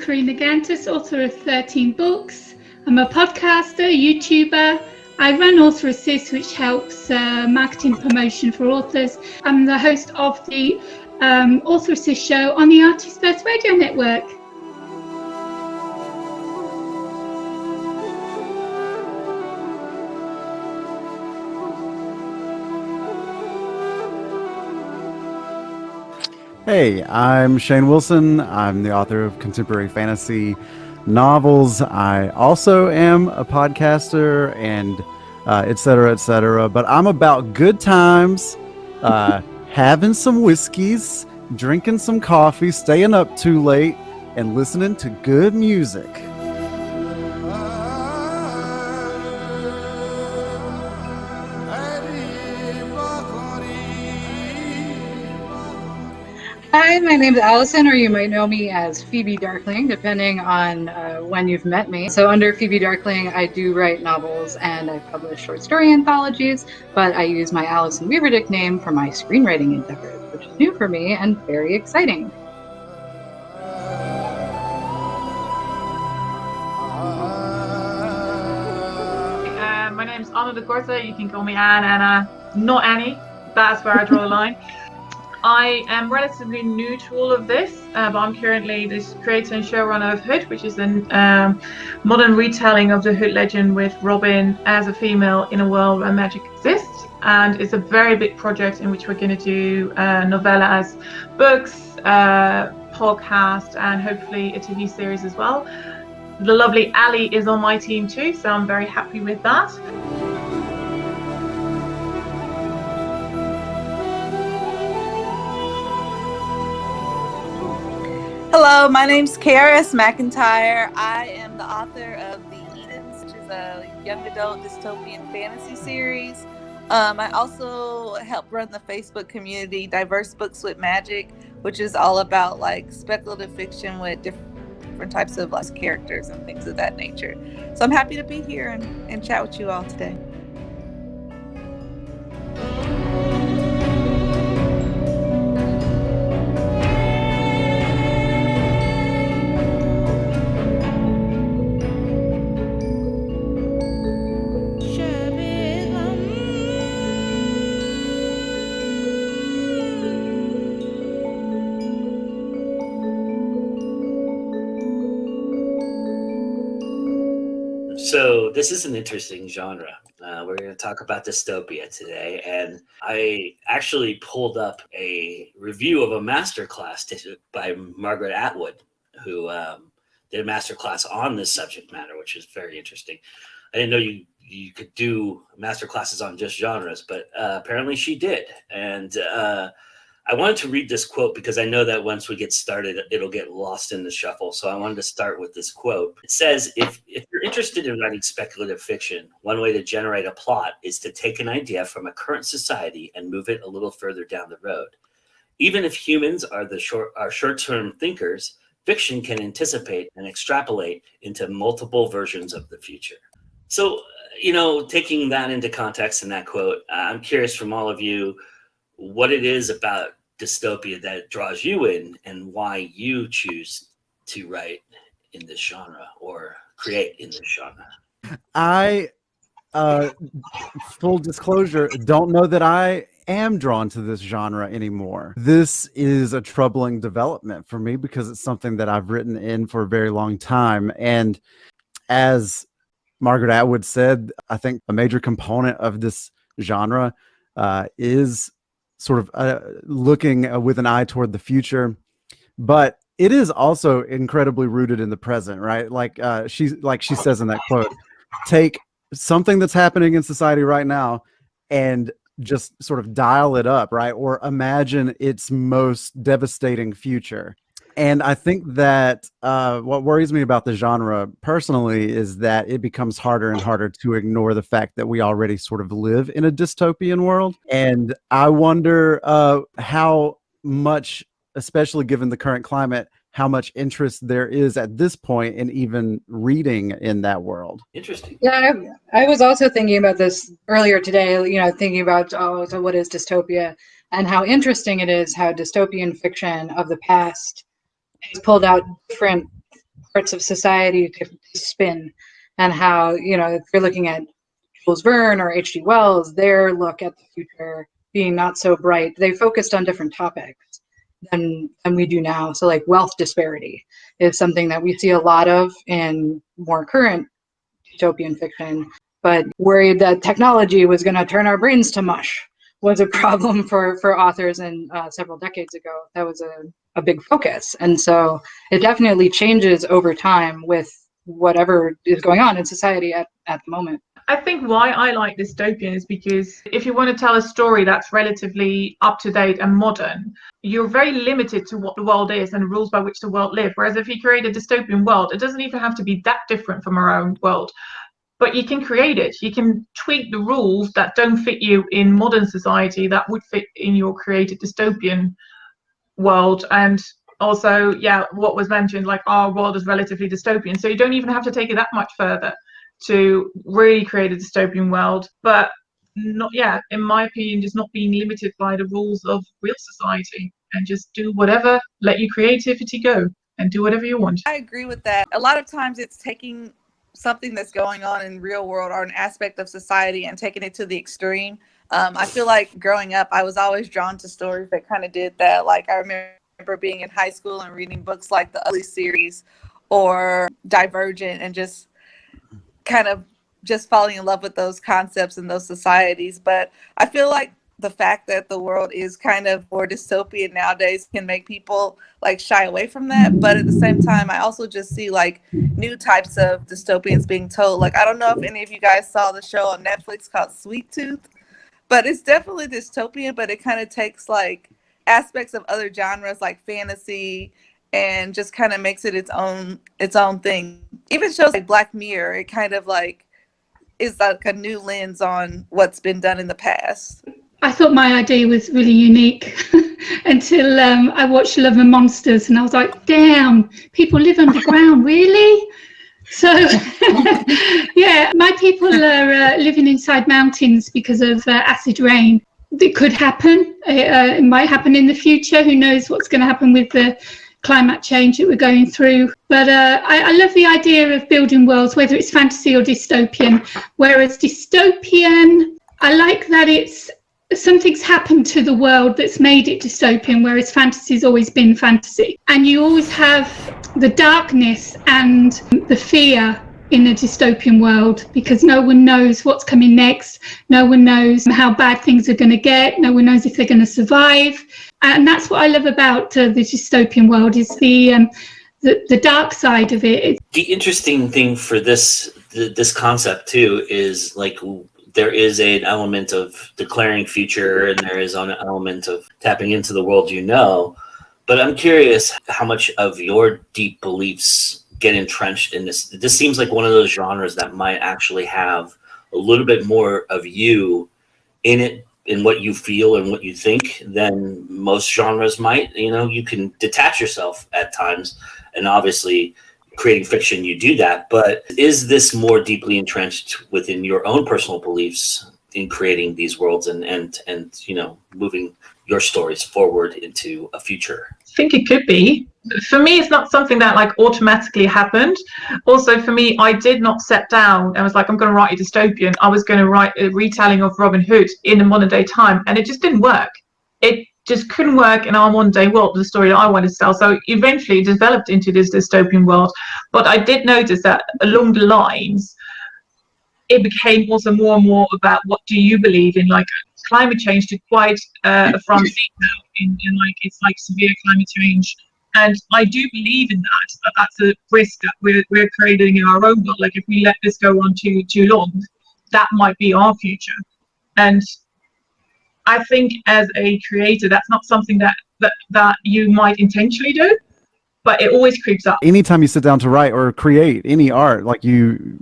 Karina Kantas, author of 13 books. I'm a podcaster, YouTuber. I run Author Assist, which helps marketing promotion for authors. I'm the host of the Author Assist show on the Artist First Radio Network. Hey, I'm Shane Wilson. I'm the author of contemporary fantasy novels. I also am a podcaster and et cetera, et cetera. But I'm about good times, having some whiskeys, drinking some coffee, staying up too late, and listening to good music. Hi, my name's Alison, or you might know me as Phoebe Darqueling, depending on when you've met me. So under Phoebe Darqueling, I do write novels and I publish short story anthologies, but I use my Alison Weaverdyck name for my screenwriting endeavors, which is new for me and very exciting. My name's Anne De Korte. You can call me Anne, not Annie. That's where I draw the line. I am relatively new to all of this, but I'm currently the creator and showrunner of Hood, which is a modern retelling of the Hood legend with Robin as a female in a world where magic exists. And it's a very big project in which we're going to do novellas, books, podcast, and hopefully a TV series as well. The lovely Ali is on my team too, so I'm very happy with that. Hello, my name's McEntire. I am the author of The Edens, which is a young adult dystopian fantasy series. I also help run the Facebook community Diverse Books with Magic, which is all about like speculative fiction with different types of characters and things of that nature. So I'm happy to be here and chat with you all today. So this is an interesting genre. We're going to talk about dystopia today, and I actually pulled up a review of a masterclass by Margaret Atwood, who did a masterclass on this subject matter, which is very interesting. I didn't know you could do masterclasses on just genres, but apparently she did. And I wanted to read this quote because I know that once we get started, it'll get lost in the shuffle. So I wanted to start with this quote. It says, if you're interested in writing speculative fiction, one way to generate a plot is to take an idea from a current society and move it a little further down the road. Even if humans are short-term thinkers, fiction can anticipate and extrapolate into multiple versions of the future. So, taking that into context in that quote, I'm curious from all of you what it is about dystopia that draws you in and why you choose to write in this genre or create in this genre. I, full disclosure, don't know that I am drawn to this genre anymore. This is a troubling development for me because it's something that I've written in for a very long time. And as Margaret Atwood said, I think a major component of this genre is sort of looking with an eye toward the future, but it is also incredibly rooted in the present, right? Like she says in that quote, take something that's happening in society right now and just sort of dial it up, right? Or imagine its most devastating future. And I think that what worries me about the genre personally is that it becomes harder and harder to ignore the fact that we already sort of live in a dystopian world. And I wonder how much, especially given the current climate, how much interest there is at this point in even reading in that world. Interesting. Yeah, I was also thinking about this earlier today, thinking about, so what is dystopia and how interesting it is how dystopian fiction of the past has pulled out different parts of society to spin, and how, if you're looking at Jules Verne or H.G. Wells, their look at the future being not so bright, they focused on different topics than we do now. So like wealth disparity is something that we see a lot of in more current dystopian fiction, but worried that technology was going to turn our brains to mush was a problem for authors in several decades ago. That was a big focus. And so it definitely changes over time with whatever is going on in society at the moment. I think why I like dystopian is because if you want to tell a story that's relatively up to date and modern, you're very limited to what the world is and the rules by which the world lives. Whereas if you create a dystopian world, it doesn't even have to be that different from our own world. But you can create it. You can tweak the rules that don't fit you in modern society that would fit in your created dystopian world. And also, what was mentioned, like our world is relatively dystopian. So you don't even have to take it that much further to really create a dystopian world. But not, in my opinion, just not being limited by the rules of real society and just do whatever, let your creativity go and do whatever you want. I agree with that. A lot of times it's taking something that's going on in real world or an aspect of society and taking it to the extreme. I feel like growing up, I was always drawn to stories that kind of did that. Like I remember being in high school and reading books like the Ugly series or Divergent and just kind of just falling in love with those concepts and those societies. But I feel like the fact that the world is kind of more dystopian nowadays can make people like shy away from that. But at the same time, I also just see like new types of dystopians being told. Like, I don't know if any of you guys saw the show on Netflix called Sweet Tooth, but it's definitely dystopian, but it kind of takes like aspects of other genres like fantasy and just kind of makes it its own thing. Even shows like Black Mirror, it kind of like is like a new lens on what's been done in the past. I thought my idea was really unique until I watched Love and Monsters, and I was like, damn, people live underground, really? So, my people are living inside mountains because of acid rain. It could happen. It might happen in the future. Who knows what's going to happen with the climate change that we're going through. But I love the idea of building worlds, whether it's fantasy or dystopian. Whereas dystopian, I like that it's something's happened to the world that's made it dystopian, whereas fantasy's always been fantasy. And you always have the darkness and the fear in a dystopian world because no one knows what's coming next. No one knows how bad things are going to get. No one knows if they're going to survive. And that's what I love about the dystopian world is the dark side of it. The interesting thing for this concept too is like there is an element of declaring future and there is an element of tapping into the world you know. But I'm curious how much of your deep beliefs get entrenched in this. This seems like one of those genres that might actually have a little bit more of you in it, in what you feel and what you think than most genres might. You know, you can detach yourself at times, and obviously creating fiction, you do that. But is this more deeply entrenched within your own personal beliefs in creating these worlds and you know, moving your stories forward into a future? I think it could be. For me, it's not something that like automatically happened. Also, for me, I did not sit down and was like, I'm going to write a dystopian. I was going to write a retelling of Robin Hood in a modern day time, and it just didn't work. It just couldn't work in our modern day world, the story that I wanted to tell. So eventually it developed into this dystopian world. But I did notice that along the lines, it became also more and more about what do you believe in, like climate change to quite a front seat now in like it's like severe climate change. And I do believe in that that's a risk that we're creating in our own world. Like if we let this go on too long, that might be our future. And I think as a creator, that's not something that you might intentionally do, but it always creeps up. Anytime you sit down to write or create any art, like you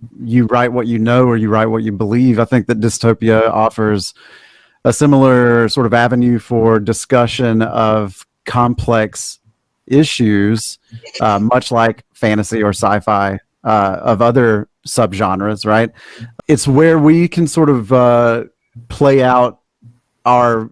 write what you know or you write what you believe. I think that Dystopia offers a similar sort of avenue for discussion of complex issues, much like fantasy or sci-fi of other subgenres, right? It's where we can sort of play out our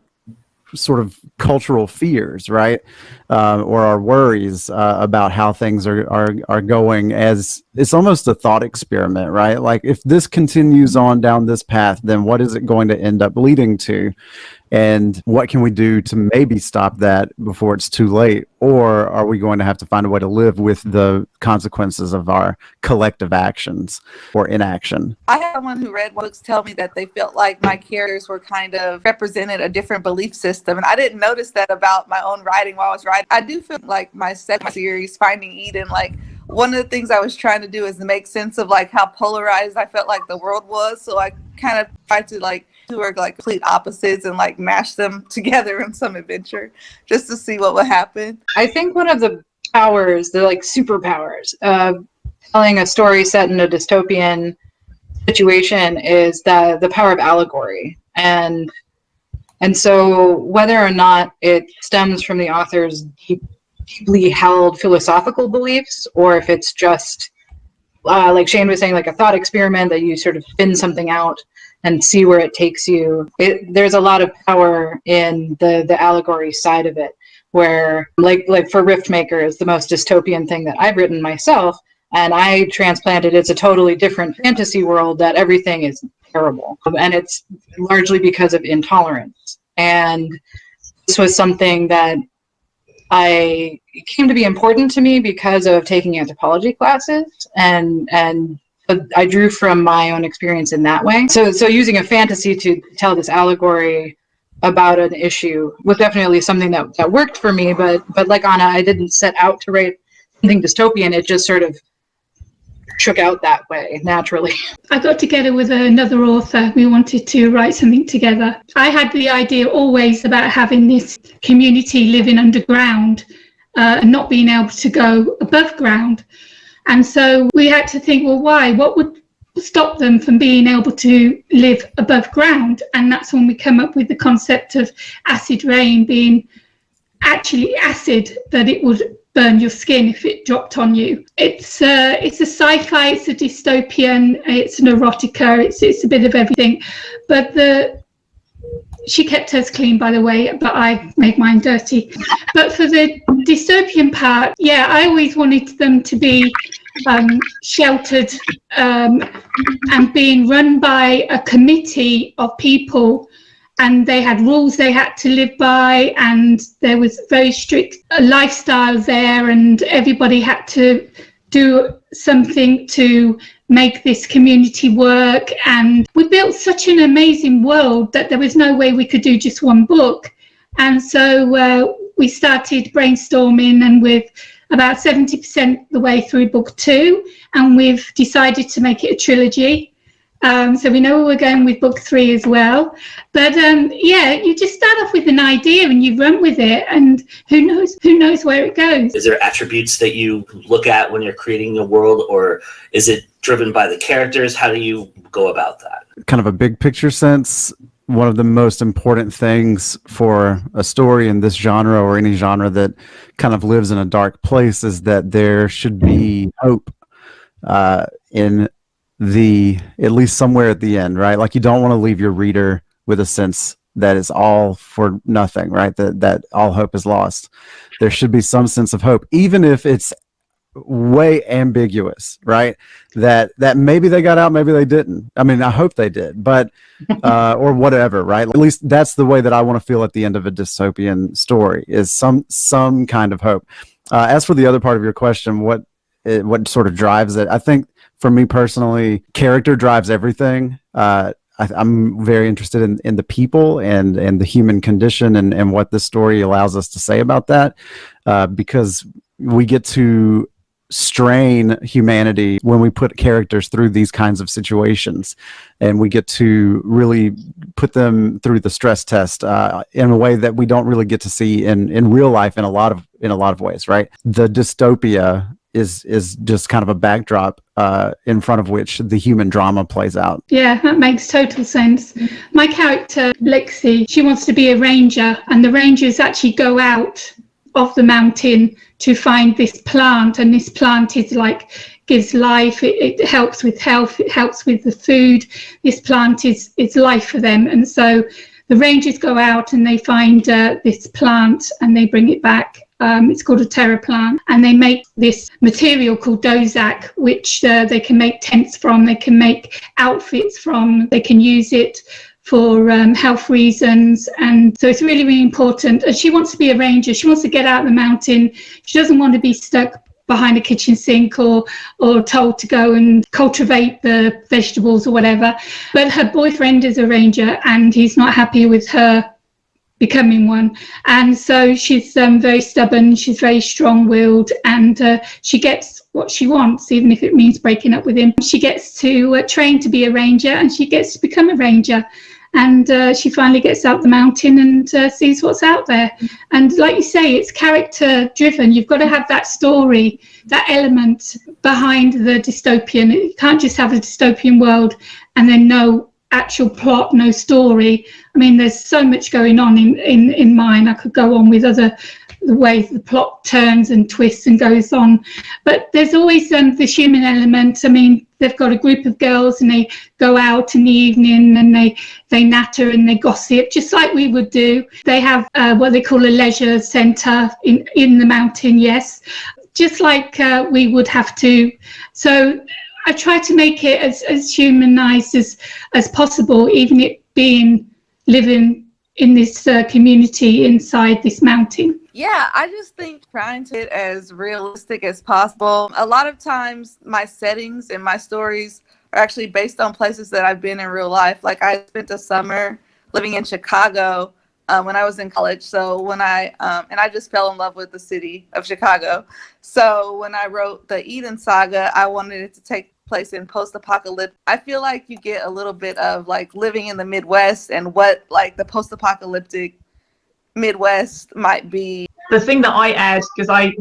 sort of cultural fears, right? Or our worries about how things are going, as it's almost a thought experiment, right? Like, if this continues on down this path, then what is it going to end up leading to? And what can we do to maybe stop that before it's too late? Or are we going to have to find a way to live with the consequences of our collective actions or inaction? I had someone who read books tell me that they felt like my characters were kind of represented a different belief system. And I didn't notice that about my own writing while I was writing. I do feel like my second series, Finding Eden, like one of the things I was trying to do is make sense of like how polarized I felt like the world was. So I kind of tried to like two are like complete opposites and like mash them together in some adventure just to see what would happen. I think one of the powers, the like superpowers of telling a story set in a dystopian situation is the power of allegory. And so whether or not it stems from the author's deeply held philosophical beliefs, or if it's just like Shane was saying, like a thought experiment that you sort of spin something out and see where it takes you. There's a lot of power in the allegory side of it, where like for Riftmaker is the most dystopian thing that I've written myself, and I transplanted it's a totally different fantasy world that everything is terrible, and it's largely because of intolerance. And this was something that it came to be important to me because of taking anthropology classes, and I drew from my own experience in that way. So using a fantasy to tell this allegory about an issue was definitely something that worked for me. But like Anna, I didn't set out to write something dystopian. It just sort of shook out that way naturally. I got together with another author. We wanted to write something together. I had the idea always about having this community living underground and not being able to go above ground. And so we had to think, well, why? What would stop them from being able to live above ground? And that's when we come up with the concept of acid rain being actually acid, that it would burn your skin if it dropped on you. It's a sci-fi, it's a dystopian, it's an erotica, it's a bit of everything. But she kept hers clean, by the way, but I made mine dirty. But for the dystopian part, yeah, I always wanted them to be sheltered and being run by a committee of people, and they had rules they had to live by, and there was very strict lifestyle there, and everybody had to do something to make this community work. And we built such an amazing world that there was no way we could do just one book. And so we started brainstorming, and with about 70% the way through book 2, and we've decided to make it a trilogy. So we know we're going with book 3 as well. But yeah, you just start off with an idea and you run with it, and who knows where it goes. Is there attributes that you look at when you're creating a world, or is it driven by the characters? How do you go about that? Kind of a big picture sense, one of the most important things for a story in this genre, or any genre that kind of lives in a dark place, is that there should be hope in at least somewhere at the end, right? Like, you don't want to leave your reader with a sense that it's all for nothing, right? That all hope is lost. There should be some sense of hope, even if it's way ambiguous, right? That maybe they got out, maybe they didn't. I mean, I hope they did, but or whatever, right? At least that's the way that I want to feel at the end of a dystopian story, is some kind of hope. As for the other part of your question, what sort of drives it? I think for me personally, character drives everything. I'm very interested in the people and the human condition, and what this story allows us to say about that, because we get to strain humanity when we put characters through these kinds of situations, and we get to really put them through the stress test in a way that we don't really get to see in real life in a lot of ways, right? The dystopia is just kind of a backdrop in front of which the human drama plays out. Yeah, that makes total sense. My character, Lexi, she wants to be a ranger, and the rangers actually go out of the mountain to find this plant, and this plant is like gives life, it helps with health, it helps with the food. This plant is life for them, and so the Rangers go out and they find this plant and they bring it back. It's called a terror plant, and they make this material called Dozak, which they can make tents from, they can make outfits from, they can use it for health reasons. And so it's really, really important. And she wants to be a ranger. She wants to get out of the mountain. She doesn't want to be stuck behind a kitchen sink or told to go and cultivate the vegetables or whatever. But her boyfriend is a ranger and he's not happy with her becoming one, and so she's very stubborn, she's very strong-willed, and she gets what she wants, even if it means breaking up with him. She gets to train to be a ranger, and she gets to become a ranger, and she finally gets out the mountain and sees what's out there. And like you say, it's character driven. You've got to have that story, that element behind the dystopian. You can't just have a dystopian world and then no actual plot, no story. I mean, there's so much going on in mine. I could go on with the ways the plot turns and twists and goes on, but there's always this human element. I mean, they've got a group of girls and they go out in the evening and they natter and they gossip just like we would do. They have what they call a leisure centre in the mountain, yes, just like we would have to. So I try to make it as humanised as possible, even it being living in this community inside this mountain. Yeah, I just think trying to get as realistic as possible. A lot of times my settings and my stories are actually based on places that I've been in real life. Like I spent a summer living in Chicago when I was in college. So when and I just fell in love with the city of Chicago. So when I wrote the Eden Saga, I wanted it to take place in post-apocalyptic. I feel like you get a little bit of like living in the Midwest and what like the post-apocalyptic Midwest might be. The thing that I add, because I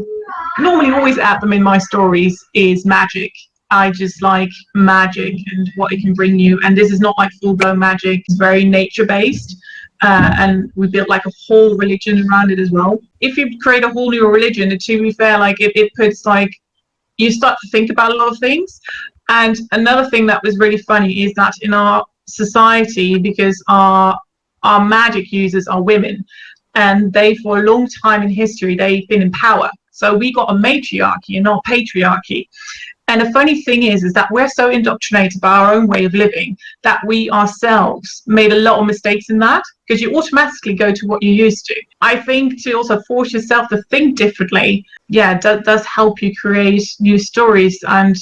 normally always add them in my stories, is magic. I just like magic and what it can bring you. And this is not like full-blown magic. It's very nature-based. And we built like a whole religion around it as well. If you create a whole new religion, to be fair, like it puts like, you start to think about a lot of things. And another thing that was really funny is that in our society, because our magic users are women, and they, for a long time in history, they've been in power. So we got a matriarchy and not patriarchy. And the funny thing is that we're so indoctrinated by our own way of living that we ourselves made a lot of mistakes in that, because you automatically go to what you're used to. I think to also force yourself to think differently, does help you create new stories, and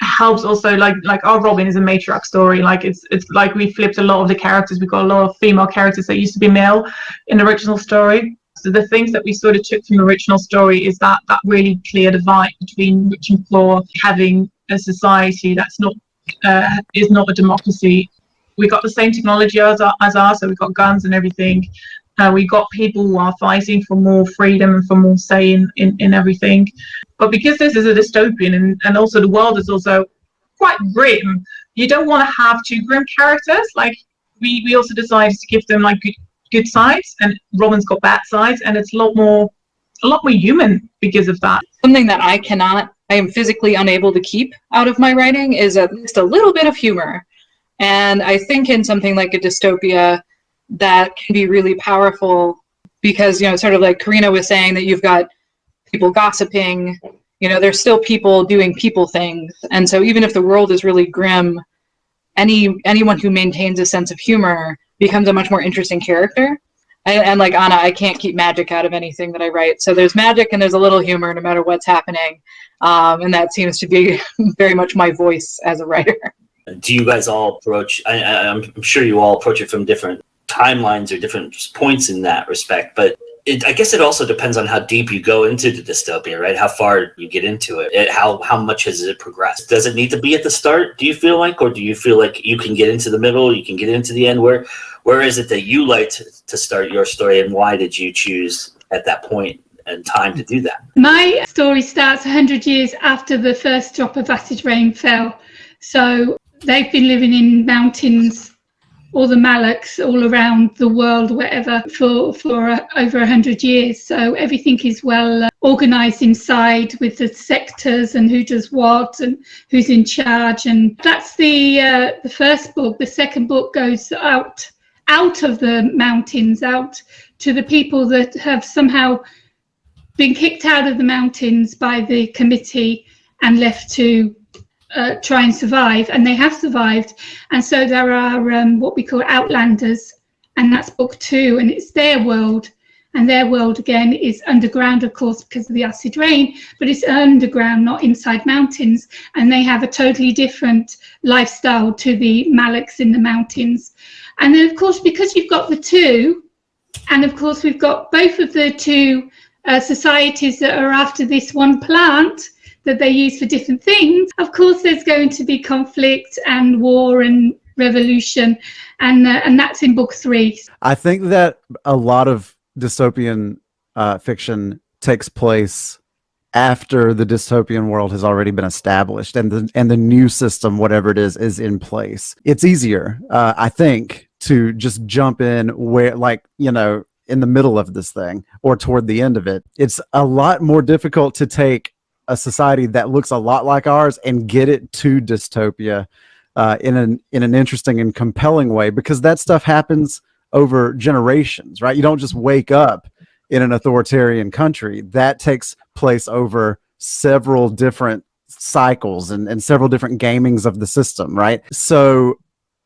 helps also like our Robin is a matriarch story. Like it's like we flipped a lot of the characters. We've got a lot of female characters that used to be male in the original story. So the things that we sort of took from the original story is that really clear divide between rich and poor, having a society that's not is not a democracy. We got the same technology as ours, so we've got guns and everything. We got people who are fighting for more freedom and for more say in everything. But because this is a dystopian and also the world is also quite grim, you don't want to have too grim characters. Like we also decided to give them like good sides, and Robin's got bad sides, and it's a lot more human because of that. Something that I am physically unable to keep out of my writing is at least a little bit of humor. And I think in something like a dystopia, that can be really powerful because, sort of like Karina was saying, that you've got people gossiping, there's still people doing people things. And so even if the world is really grim, anyone who maintains a sense of humor becomes a much more interesting character. And like Anna, I can't keep magic out of anything that I write. So there's magic and there's a little humor no matter what's happening. And that seems to be very much my voice as a writer. Do you guys all approach, I'm sure you all approach it from different timelines or different points in that respect, but I guess it also depends on how deep you go into the dystopia, right? How far you get into it. How much has it progressed? Does it need to be at the start, do you feel like? Or do you feel like you can get into the middle, you can get into the end? Where is it that you like to start your story, and why did you choose at that point and time to do that? My story starts 100 years after the first drop of acid rain fell. So they've been living in mountains, all the Malaks all around the world, whatever, for over 100 years. So everything is well organised inside with the sectors and who does what and who's in charge. And that's the first book. The second book goes out out of the mountains, out to the people that have somehow been kicked out of the mountains by the committee and left to try and survive, and they have survived. And so there are what we call outlanders, and that's book 2, and it's their world. And their world, again, is underground, of course, because of the acid rain, but it's underground, not inside mountains. And they have a totally different lifestyle to the Malaks in the mountains. And then, of course, because you've got the two, and of course, we've got both of the two societies that are after this one plant that they use for different things, of course, there's going to be conflict and war and revolution. And that's in book 3. I think that a lot of dystopian fiction takes place after the dystopian world has already been established and the new system, whatever it is in place. It's easier, I think, to just jump in where, like, you know, in the middle of this thing or toward the end of it. It's a lot more difficult to take a society that looks a lot like ours and get it to dystopia in an interesting and compelling way, because that stuff happens over generations, right? You don't just wake up in an authoritarian country. That takes place over several different cycles and several different gamings of the system, right? So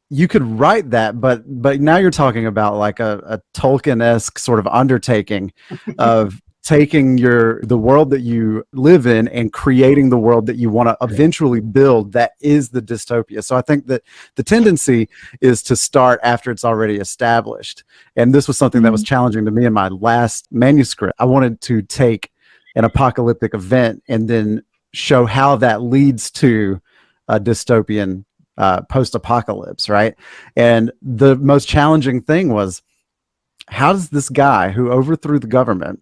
you could write that, but now you're talking about like a Tolkien-esque sort of undertaking of taking the world that you live in and creating the world that you want to eventually build that is the dystopia. So I think that the tendency is to start after it's already established. And this was something that was challenging to me in my last manuscript. I wanted to take an apocalyptic event and then show how that leads to a dystopian post-apocalypse, right? And the most challenging thing was, how does this guy who overthrew the government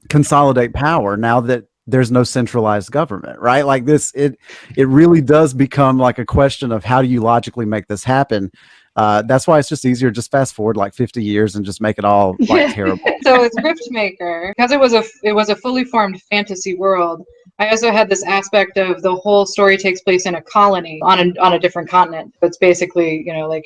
consolidate power now that there's no centralized government, right? Like this, it really does become like a question of how do you logically make this happen? That's why it's just easier just fast forward like 50 years and just make it all like terrible. So it's Riftmaker, because it was a fully formed fantasy world. I also had this aspect of the whole story takes place in a colony on a different continent. It's basically, you know, like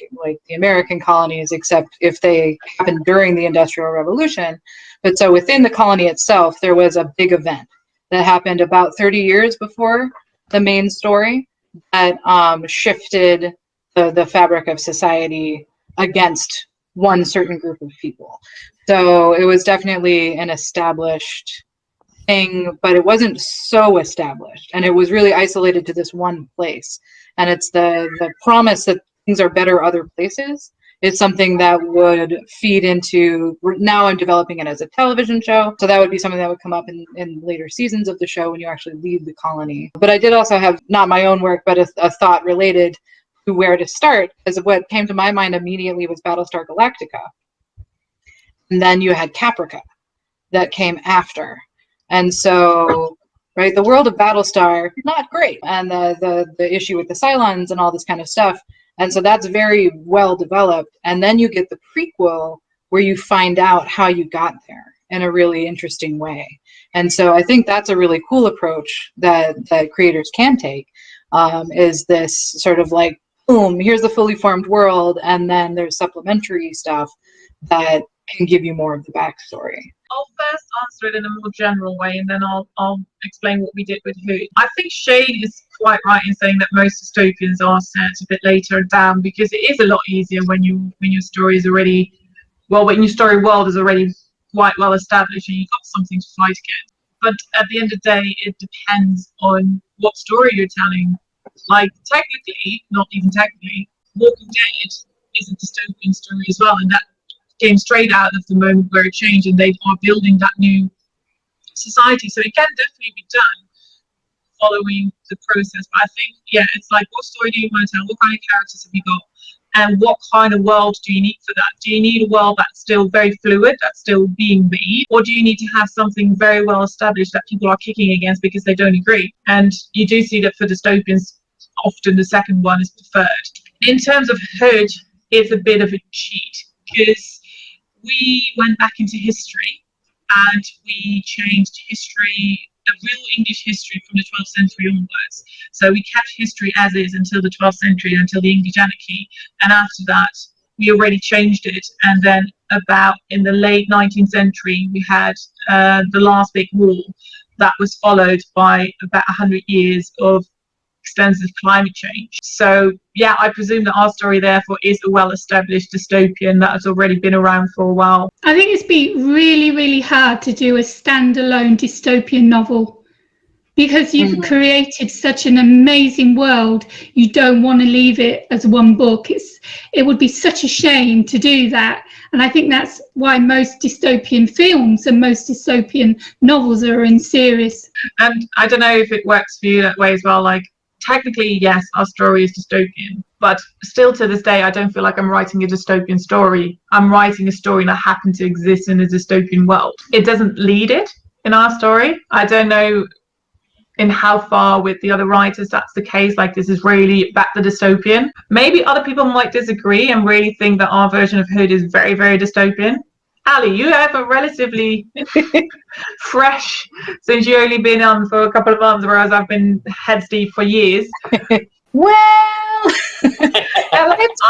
the American colonies, except if they happened during the Industrial Revolution. But so within the colony itself, there was a big event that happened about 30 years before the main story that shifted the fabric of society against one certain group of people. So it was definitely an established thing, but it wasn't so established, and it was really isolated to this one place. And it's the promise that things are better other places. It's something that would feed into, now I'm developing it as a television show, so that would be something that would come up in later seasons of the show when you actually leave the colony. But I did also have, not my own work, but a thought related to where to start, because what came to my mind immediately was Battlestar Galactica. And then you had Caprica that came after. And so, right, the world of Battlestar, not great. And the issue with the Cylons and all this kind of stuff. And so that's very well developed. And then you get the prequel where you find out how you got there in a really interesting way. And so I think that's a really cool approach that creators can take, is this sort of like, boom, here's the fully formed world. And then there's supplementary stuff that can give you more of the backstory. I'll first answer it in a more general way, and then I'll explain what we did with Hood. I think Shane is quite right in saying that most dystopians are set a bit later down, because it is a lot easier when your story is already, well, when your story world is already quite well established and you've got something to fight against. But at the end of the day, it depends on what story you're telling. Like, technically, not even technically, Walking Dead is a dystopian story as well, and that came straight out of the moment where it changed and they are building that new society. So it can definitely be done following the process. But I think, yeah, it's like, what story do you want to tell? What kind of characters have you got? And what kind of world do you need for that? Do you need a world that's still very fluid, that's still being made? Or do you need to have something very well established that people are kicking against because they don't agree? And you do see that for dystopians, often the second one is preferred. In terms of Hood, it's a bit of a cheat, because we went back into history and we changed history, a real English history, from the 12th century onwards. So we kept history as is until the 12th century, until the English anarchy. And after that, we already changed it. And then about in the late 19th century, we had the last big war that was followed by about 100 years of extensive climate change. So yeah, I presume that our story therefore is a well-established dystopian that has already been around for a while. I think it's been really, really hard to do a standalone dystopian novel because you've created such an amazing world. You don't want to leave it as one book. It would be such a shame to do that. And I think that's why most dystopian films and most dystopian novels are in series. And I don't know if it works for you that way as well. Like, technically, yes, our story is dystopian, but still to this day, I don't feel like I'm writing a dystopian story. I'm writing a story that happened to exist in a dystopian world. It doesn't lead it in our story. I don't know in how far with the other writers that's the case. Like, this is really about the dystopian. Maybe other people might disagree and really think that our version of Hood is very, very dystopian. Ali, you have a relatively fresh, since you've only been on for a couple of months, whereas I've been heads deep for years. Well, it's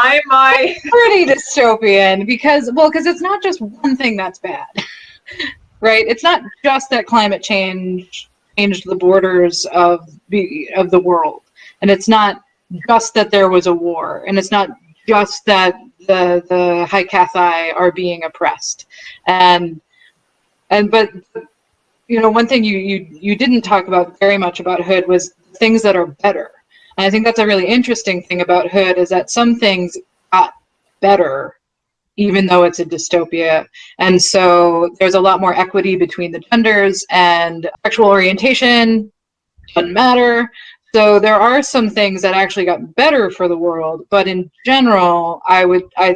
pretty dystopian because it's not just one thing that's bad, right? It's not just that climate change changed the borders of the world, and it's not just that there was a war, and it's not just that the High-Cathai are being oppressed, but one thing you didn't talk about very much about Hood was things that are better, and I think that's a really interesting thing about Hood is that some things got better even though it's a dystopia, and so there's a lot more equity between the genders, and sexual orientation doesn't matter. So there are some things that actually got better for the world, but in general, I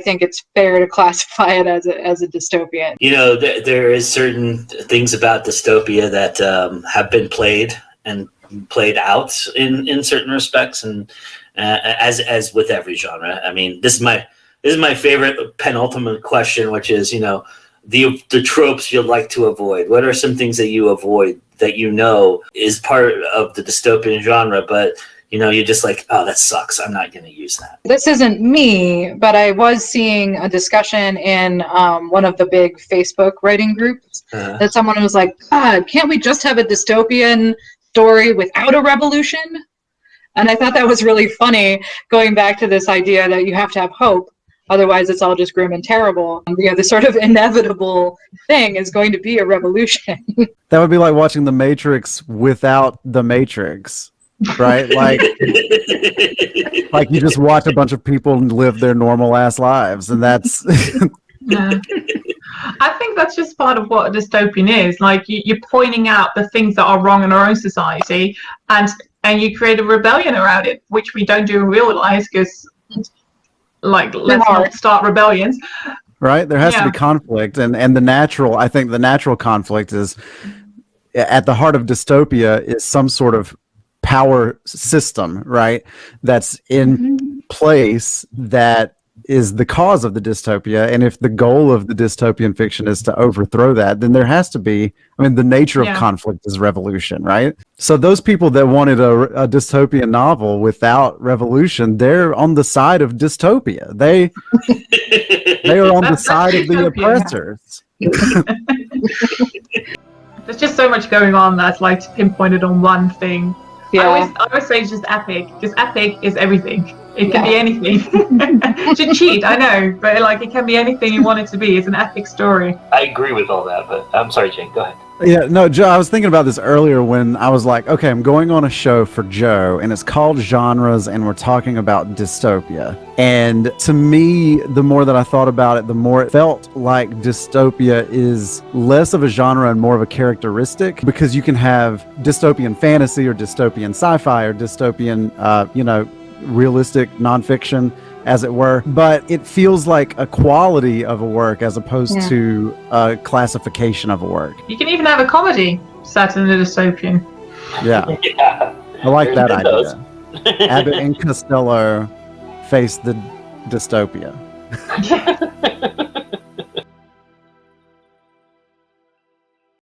think it's fair to classify it as a dystopian. You know, there is certain things about dystopia that have been played out in certain respects, and as with every genre. I mean, this is my favorite penultimate question, which is, the tropes you'd like to avoid. What are some things that you avoid that is part of the dystopian genre, but you're just like, oh, that sucks, I'm not going to use that? This isn't me, but I was seeing a discussion in one of the big Facebook writing groups that someone was like, God, can't we just have a dystopian story without a revolution? And I thought that was really funny, going back to this idea that you have to have hope. Otherwise, it's all just grim and terrible. The sort of inevitable thing is going to be a revolution. That would be like watching The Matrix without The Matrix, right? Like you just watch a bunch of people live their normal ass lives, and that's. Yeah. I think that's just part of what a dystopian is. Like, you're pointing out the things that are wrong in our own society, and you create a rebellion around it, which we don't do in real life because. Like, let's not start rebellions. Right? There has to be conflict, and I think the natural conflict is at the heart of dystopia is some sort of power system, right? That's in place that is the cause of the dystopia. And if the goal of the dystopian fiction is to overthrow that, then there has to be, the nature of conflict is revolution, right? So those people that wanted a dystopian novel without revolution, they're on the side of dystopia. They are on the side of the oppressors. There's just so much going on that's like pinpointed on one thing. I always say it's just epic, because epic is everything. It can be anything. To cheat, I know, but it can be anything you want it to be. It's an epic story. I agree with all that, but I'm sorry, Jane, go ahead. Yeah, no, Joe, I was thinking about this earlier when I was like, okay, I'm going on a show for Joe, and it's called Genres, and we're talking about dystopia. And to me, the more that I thought about it, the more it felt like dystopia is less of a genre and more of a characteristic, because you can have dystopian fantasy or dystopian sci-fi or dystopian, realistic nonfiction, as it were, but it feels like a quality of a work as opposed to a classification of a work. You can even have a comedy set in a dystopian. Yeah. I like that idea. Abbott and Costello face the dystopia.